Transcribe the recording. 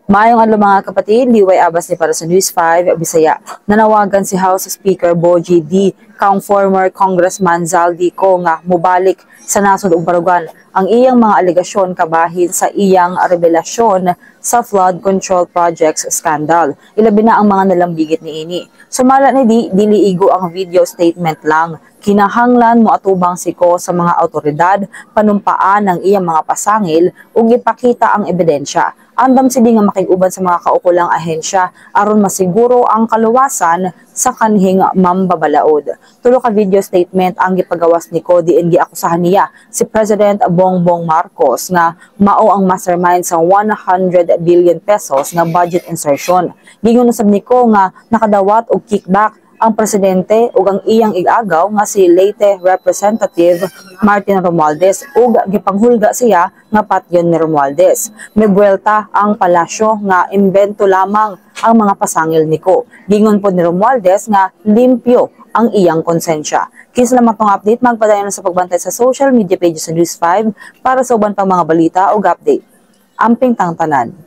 Maayong adlaw mga kapatid, Liway Abbas ni para sa News 5 Bisaya. Nanawagan si House Speaker Bogie D. kang former Congressman Zaldi ko nga mubalik sa nasod ug barugan ang iyang mga alegasyon kabahin sa iyang revelasyon sa flood control projects scandal. Ilabi na ang mga nalambigit niini. Sumala ni diliigo ang video statement lang. Kinahanglan mo atubang siko sa mga awtoridad, panumpaan ang iyang mga pasangil ug ipakita ang ebidensya. Andam sila nga makig-uban sa mga kaukulang ahensya aron masiguro ang kaluwasan sa kanhing mambabalaod. Tulo ka video statement ang gipagawas ni Cody and giakusahan niya si President Bongbong Marcos nga mao ang mastermind sa 100 billion pesos nga budget insertion. Gingon usab ni ko nga nakadawat og kickback ang presidente ug ang iyang igagaw nga si Leyte Representative Martin Romualdez ug gipanghulga siya nga patyon ni Romualdez. May buwelta ang palasyo nga imbento lamang ang mga pasangil niko. Gingon po ni Romualdez nga limpyo ang iyang konsensya. Kisa lamang tong update, magpadayon sa pagbantay sa social media pages sa News 5 para sa uban pang mga balita ug update. Amping tang tanan.